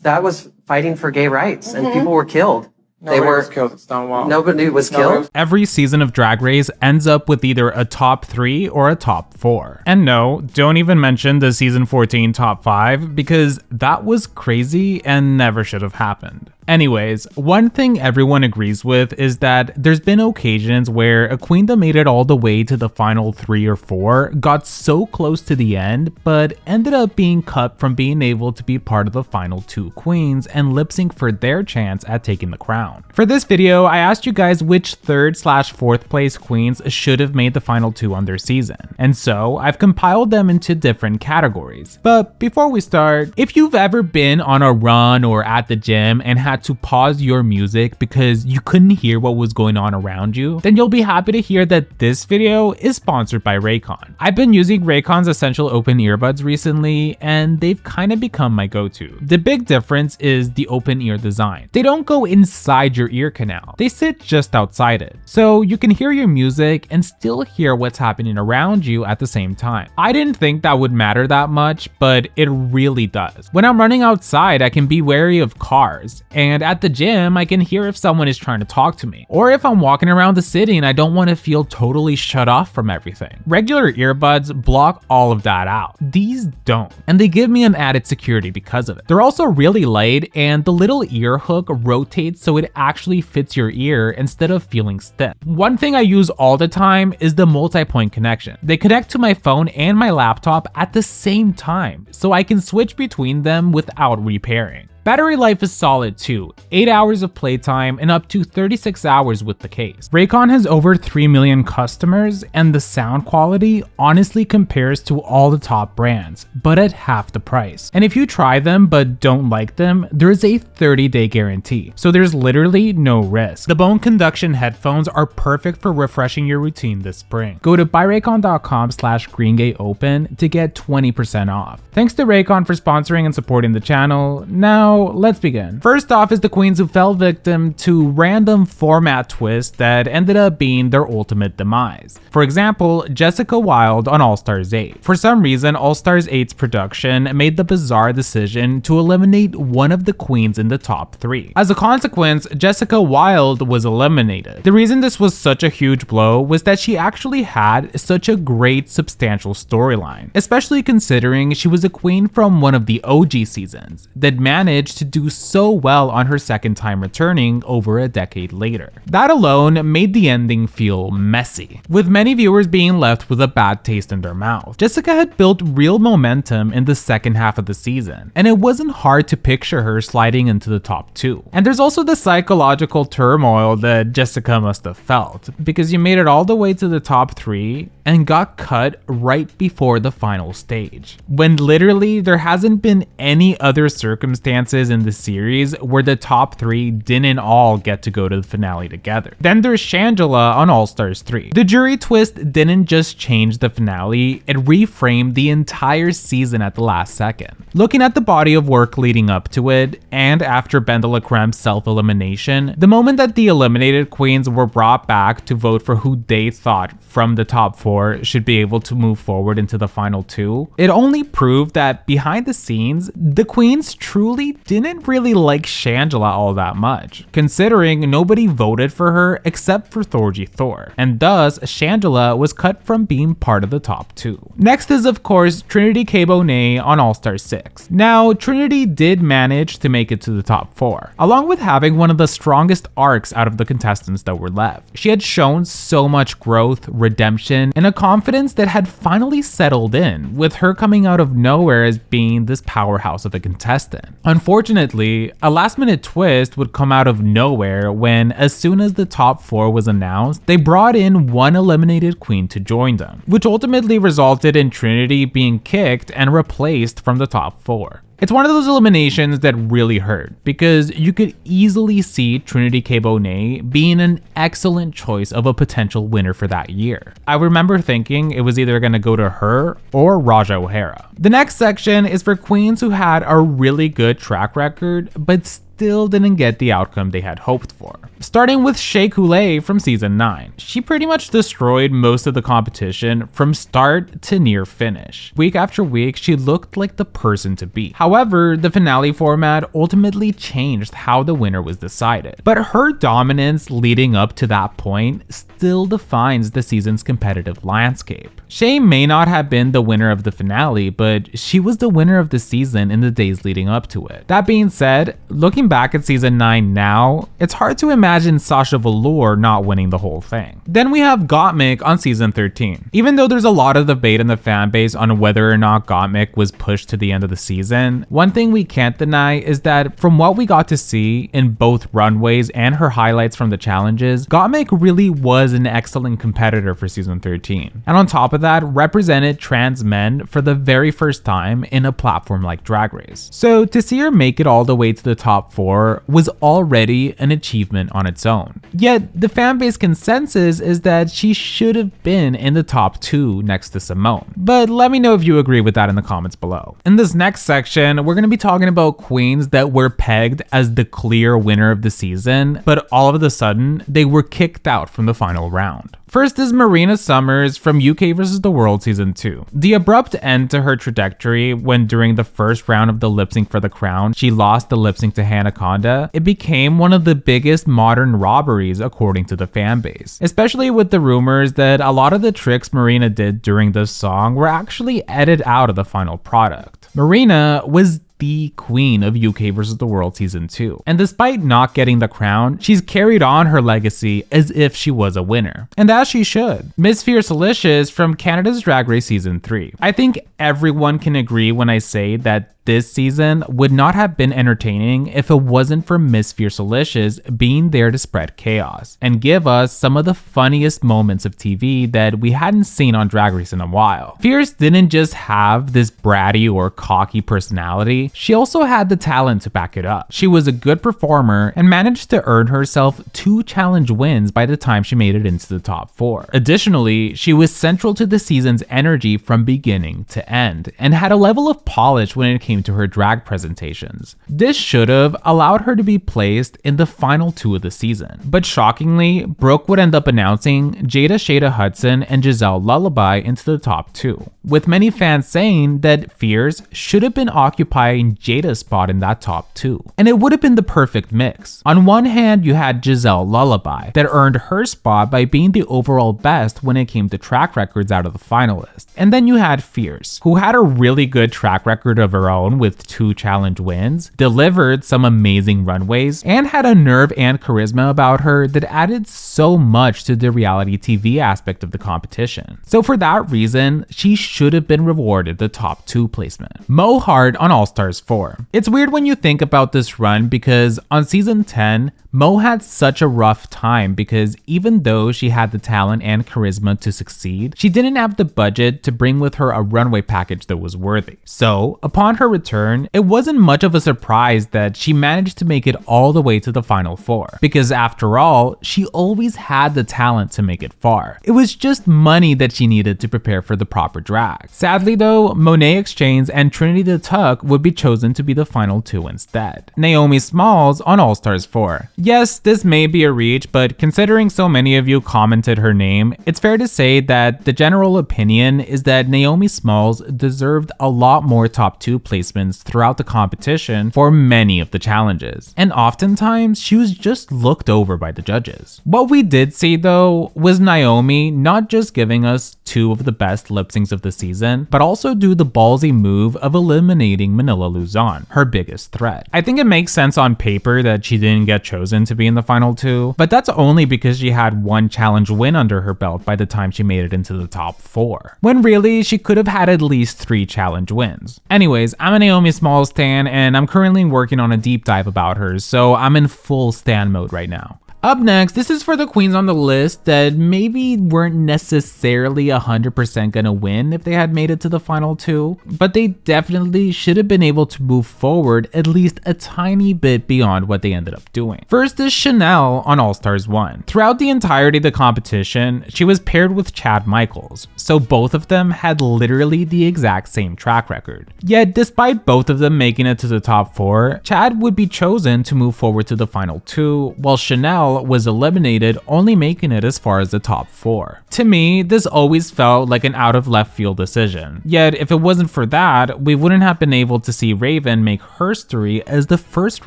that was fighting for gay rights, and people were killed. Nobody was killed at Stonewall. Nobody was killed. Every season of Drag Race ends up with either a top 3 or a top 4. And no, don't even mention the season 14 top 5 because that was crazy and never should have happened. Anyways, one thing everyone agrees with is that there's been occasions where a queen that made it all the way to the final 3 or 4 got so close to the end, but ended up being cut from being able to be part of the final 2 queens and lip sync for their chance at taking the crown. For this video, I asked you guys which 3rd/4th place queens should have made the final 2 on their season, and so I've compiled them into different categories. But before we start, if you've ever been on a run or at the gym and had to pause your music because you couldn't hear what was going on around you, then you'll be happy to hear that this video is sponsored by Raycon. I've been using Raycon's Essential Open Earbuds recently, and they've kind of become my go-to. The big difference is the open ear design. They don't go inside your ear canal, they sit just outside it, so you can hear your music and still hear what's happening around you at the same time. I didn't think that would matter that much, but it really does. When I'm running outside, I can be wary of cars, and at the gym, I can hear if someone is trying to talk to me, or if I'm walking around the city and I don't want to feel totally shut off from everything. Regular earbuds block all of that out. These don't, and they give me an added security because of it. They're also really light, and the little ear hook rotates so it actually fits your ear instead of feeling stiff. One thing I use all the time is the multi-point connection. They connect to my phone and my laptop at the same time, so I can switch between them without repairing. Battery life is solid too, 8 hours of playtime and up to 36 hours with the case. Raycon has over 3 million customers, and the sound quality honestly compares to all the top brands, but at half the price. And if you try them but don't like them, there is a 30-day guarantee, so there's literally no risk. The bone conduction headphones are perfect for refreshing your routine this spring. Go to buyraycon.com/GreenGayOpen to get 20% off. Thanks to Raycon for sponsoring and supporting the channel. Now, let's begin. First off is the queens who fell victim to random format twists that ended up being their ultimate demise. For example, Jessica Wilde on All Stars 8. For some reason, All Stars 8's production made the bizarre decision to eliminate one of the queens in the top 3. As a consequence, Jessica Wilde was eliminated. The reason this was such a huge blow was that she actually had such a great substantial storyline, especially considering she was a queen from one of the OG seasons that managed to do so well on her second time returning over a decade later. That alone made the ending feel messy, with many viewers being left with a bad taste in their mouth. Jessica had built real momentum in the second half of the season, and it wasn't hard to picture her sliding into the top 2. And there's also the psychological turmoil that Jessica must have felt, because you made it all the way to the top 3 and got cut right before the final stage, when literally there hasn't been any other circumstances in the series where the top 3 didn't all get to go to the finale together. Then there's Shangela on All Stars 3. The jury twist didn't just change the finale, it reframed the entire season at the last second. Looking at the body of work leading up to it, and after Bendelacrem's self-elimination, the moment that the eliminated queens were brought back to vote for who they thought from the top 4 should be able to move forward into the final 2, it only proved that behind the scenes, the queens truly didn't really like Shangela all that much, considering nobody voted for her except for Thorgy Thor, and thus Shangela was cut from being part of the top 2. Next is of course Trinity K. Bonet on All Stars 6. Now Trinity did manage to make it to the top 4, along with having one of the strongest arcs out of the contestants that were left. She had shown so much growth, redemption, and a confidence that had finally settled in, with her coming out of nowhere as being this powerhouse of a contestant. Unfortunately, a last-minute twist would come out of nowhere when, as soon as the top 4 was announced, they brought in one eliminated queen to join them, which ultimately resulted in Trinity being kicked and replaced from the top 4. It's one of those eliminations that really hurt, because you could easily see Trinity K. Bonet being an excellent choice of a potential winner for that year. I remember thinking it was either going to go to her or Raja O'Hara. The next section is for queens who had a really good track record, but still didn't get the outcome they had hoped for. Starting with Shea Coulee from season 9. She pretty much destroyed most of the competition from start to near finish. Week after week, she looked like the person to beat. However, the finale format ultimately changed how the winner was decided. But her dominance leading up to that point still defines the season's competitive landscape. Shea may not have been the winner of the finale, but she was the winner of the season in the days leading up to it. That being said, looking back at season 9 now, it's hard to imagine Sasha Velour not winning the whole thing. Then we have Gottmik on season 13. Even though there's a lot of debate in the fanbase on whether or not Gottmik was pushed to the end of the season, one thing we can't deny is that from what we got to see in both runways and her highlights from the challenges, Gottmik really was an excellent competitor for season 13. And on top of that, represented trans men for the very first time in a platform like Drag Race. So to see her make it all the way to the top 4 was already an achievement on its own. Yet the fanbase consensus is that she should have been in the top 2 next to Simone. But let me know if you agree with that in the comments below. In this next section, we're going to be talking about queens that were pegged as the clear winner of the season, but all of a sudden they were kicked out from the final round. First is Marina Summers from UK vs. the World Season 2. The abrupt end to her trajectory when during the first round of the lip sync for the crown, she lost the lip sync to Hanaconda, it became one of the biggest modern robberies according to the fanbase. Especially with the rumors that a lot of the tricks Marina did during this song were actually edited out of the final product. Marina was the queen of UK vs. the World Season 2. And despite not getting the crown, she's carried on her legacy as if she was a winner. And as she should. Miss Fiercelicious from Canada's Drag Race Season 3. I think everyone can agree when I say that this season would not have been entertaining if it wasn't for Miss Fiercelicious being there to spread chaos and give us some of the funniest moments of TV that we hadn't seen on Drag Race in a while. Fierce didn't just have this bratty or cocky personality, she also had the talent to back it up. She was a good performer and managed to earn herself 2 challenge wins by the time she made it into the top 4. Additionally, she was central to the season's energy from beginning to end and had a level of polish when it came to her drag presentations. This should have allowed her to be placed in the final 2 of the season. But shockingly, Brooke would end up announcing Jada Shada Hudson and Giselle Lullaby into the top 2, with many fans saying that Fierce should have been occupying Jada's spot in that top 2. And it would have been the perfect mix. On one hand, you had Giselle Lullaby that earned her spot by being the overall best when it came to track records out of the finalists. And then you had Fierce, who had a really good track record of her own with 2 challenge wins, delivered some amazing runways, and had a nerve and charisma about her that added so much to the reality TV aspect of the competition. So for that reason, she should have been rewarded the top 2 placement. Mo Hart on All Stars 4. It's weird when you think about this run because on season 10, Mo had such a rough time because even though she had the talent and charisma to succeed, she didn't have the budget to bring with her a runway package that was worthy. So, upon her return, it wasn't much of a surprise that she managed to make it all the way to the final 4. Because after all, she always had the talent to make it far. It was just money that she needed to prepare for the proper drag. Sadly though, Monet X Change and Trinity the Tuck would be chosen to be the final 2 instead. Naomi Smalls on All Stars 4. Yes, this may be a reach, but considering so many of you commented her name, it's fair to say that the general opinion is that Naomi Smalls deserved a lot more top 2 placements throughout the competition for many of the challenges. And oftentimes, she was just looked over by the judges. What we did see though was Naomi not just giving us 2 of the best lip syncs of the season, but also do the ballsy move of eliminating Manila Luzon, her biggest threat. I think it makes sense on paper that she didn't get chosen to be in the final 2, but that's only because she had 1 challenge win under her belt by the time she made it into the top 4, when really she could have had at least 3 challenge wins. Anyways, I'm a Naomi Smalls stan and I'm currently working on a deep dive about her, so I'm in full stan mode right now. Up next, this is for the queens on the list that maybe weren't necessarily 100% gonna win if they had made it to the final 2, but they definitely should have been able to move forward at least a tiny bit beyond what they ended up doing. First is Chanel on All Stars 1. Throughout the entirety of the competition, she was paired with Chad Michaels, so both of them had literally the exact same track record. Yet, despite both of them making it to the top 4, Chad would be chosen to move forward to the final 2, while Chanel was eliminated, only making it as far as the top 4. To me, this always felt like an out of left field decision. Yet, if it wasn't for that, we wouldn't have been able to see Raven make her story as the first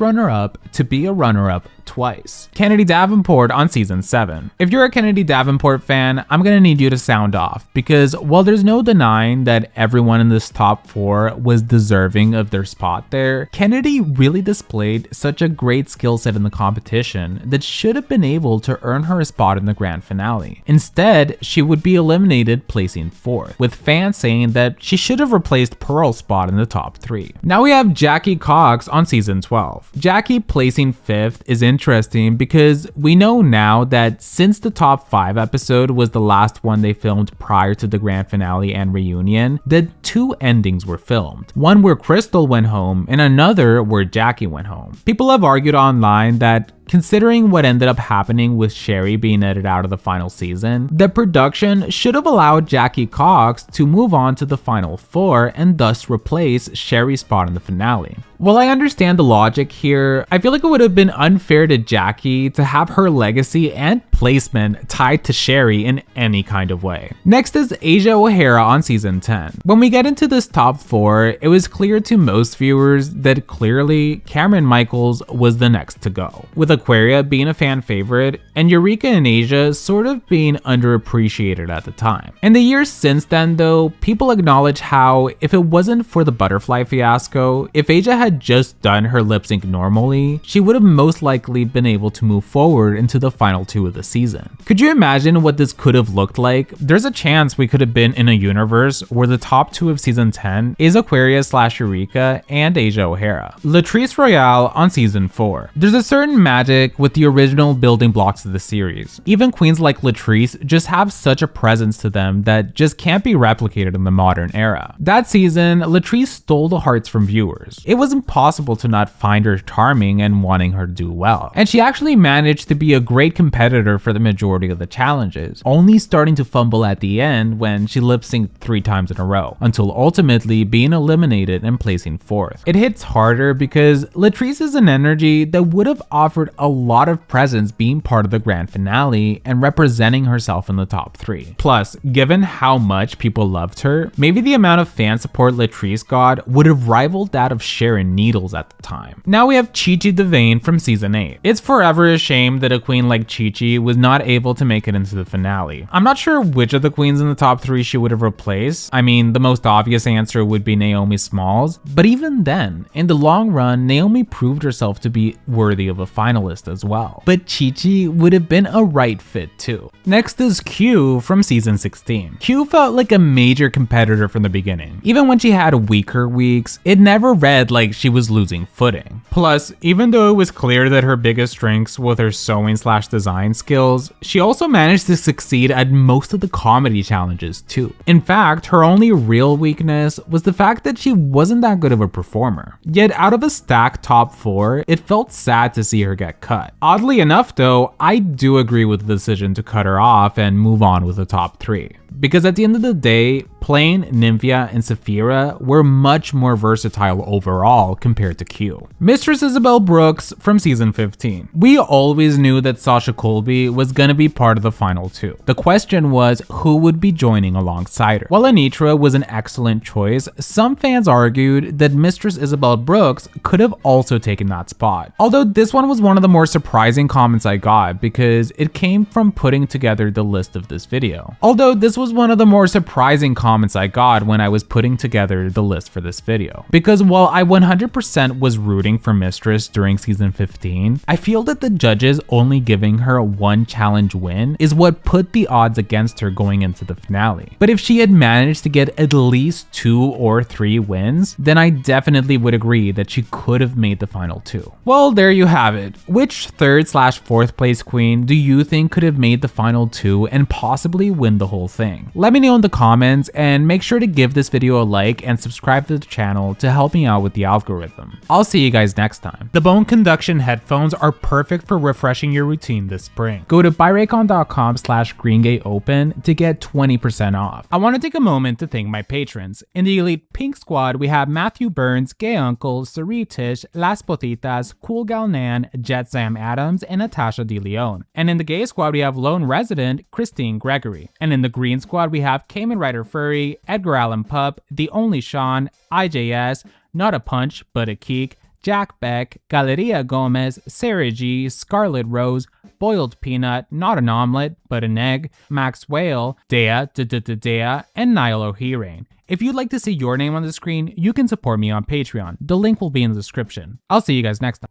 runner-up to be a runner-up twice. Kennedy Davenport on season 7. If you're a Kennedy Davenport fan, I'm gonna need you to sound off, because while there's no denying that everyone in this top 4 was deserving of their spot there, Kennedy really displayed such a great skill set in the competition that should have been able to earn her a spot in the grand finale. Instead, she would be eliminated placing 4th, with fans saying that she should have replaced Pearl's spot in the top 3. Now we have Jackie Cox on season 12. Jackie placing 5th is interesting because we know now that since the top 5 episode was the last one they filmed prior to the grand finale and reunion, that 2 endings were filmed. One where Crystal went home and another where Jackie went home. People have argued online that considering what ended up happening with Sherry being edited out of the final season, the production should have allowed Jackie Cox to move on to the final 4 and thus replace Sherry's spot in the finale. While I understand the logic here, I feel like it would have been unfair to Jackie to have her legacy and placement tied to Sherry in any kind of way. Next is Asia O'Hara on season 10. When we get into this top 4, it was clear to most viewers that clearly Cameron Michaels was the next to go, with Aquaria being a fan favorite and Eureka and Asia sort of being underappreciated at the time. In the years since then though, people acknowledge how if it wasn't for the butterfly fiasco, if Asia had just done her lip sync normally, she would have most likely been able to move forward into the final 2 of the season. Could you imagine what this could have looked like? There's a chance we could have been in a universe where the top 2 of season 10 is Aquaria / Eureka and Asia O'Hara. Latrice Royale on season 4. There's a certain magic with the original building blocks of the series. Even queens like Latrice just have such a presence to them that just can't be replicated in the modern era. That season, Latrice stole the hearts from viewers. It was impossible to not find her charming and wanting her to do well. And she actually managed to be a great competitor for the majority of the challenges, only starting to fumble at the end when she lip-synced 3 times in a row, until ultimately being eliminated and placing 4th. It hits harder because Latrice is an energy that would have offered a lot of presence being part of the grand finale and representing herself in the top 3. Plus, given how much people loved her, maybe the amount of fan support Latrice got would have rivaled that of Sharon Needles at the time. Now we have Chi Chi DeVayne from season 8. It's forever a shame that a queen like Chi Chi was not able to make it into the finale. I'm not sure which of the queens in the top 3 she would have replaced. I mean, the most obvious answer would be Naomi Smalls, but even then, in the long run, Naomi proved herself to be worthy of a finalist as well. But Chi Chi would have been a right fit too. Next is Q from season 16. Q felt like a major competitor from the beginning. Even when she had weaker weeks, it never read like she was losing footing. Plus, even though it was clear that her biggest strengths were her sewing / design skills, she also managed to succeed at most of the comedy challenges too. In fact, her only real weakness was the fact that she wasn't that good of a performer. Yet out of a stacked top 4, it felt sad to see her get cut. Oddly enough though, I do agree with the decision to cut her off and move on with the top 3. Because at the end of the day, Plain, Nymphia, and Saphira were much more versatile overall compared to Q. Mistress Isabel Brooks from season 15. We always knew that Sasha Colby was gonna be part of the final 2. The question was who would be joining alongside her. While Anitra was an excellent choice, some fans argued that Mistress Isabel Brooks could have also taken that spot. Although this one was one of the more surprising comments I got because it came from putting together the list of this video. Although this was one of the more surprising comments I got when I was putting together the list for this video. Because while I 100% was rooting for Mistress during season 15, I feel that the judges only giving her a 1 challenge win is what put the odds against her going into the finale. But if she had managed to get at least 2 or 3 wins, then I definitely would agree that she could have made the final 2. Well, there you have it. which 3rd/4th place queen do you think could have made the final 2 and possibly win the whole thing? Let me know in the comments, and make sure to give this video a like and subscribe to the channel to help me out with the algorithm. I'll see you guys next time. The bone conduction headphones are perfect for refreshing your routine this spring. Go to buyraycon.com/GreenGayOpen to get 20% off. I want to take a moment to thank my patrons. In the Elite Pink Squad, we have Matthew Burns, Gay Uncle, Sari Tish, Las Potitas, Cool Gal Nan, Jet Sam Adams, and Natasha De Leon. And in the Gay Squad, we have Lone Resident, Christine Gregory. And in the Green Squad, we have Cayman Rider Furry, Edgar Allan Pup, The Only Sean, IJS, Not a Punch, But a Keek, Jack Beck, Galeria Gomez, Sarah G, Scarlet Rose, Boiled Peanut, Not an Omelet, But an Egg, Max Whale, Dea, Dea, and Niall O'Hearn. If you'd like to see your name on the screen, you can support me on Patreon. The link will be in the description. I'll see you guys next time.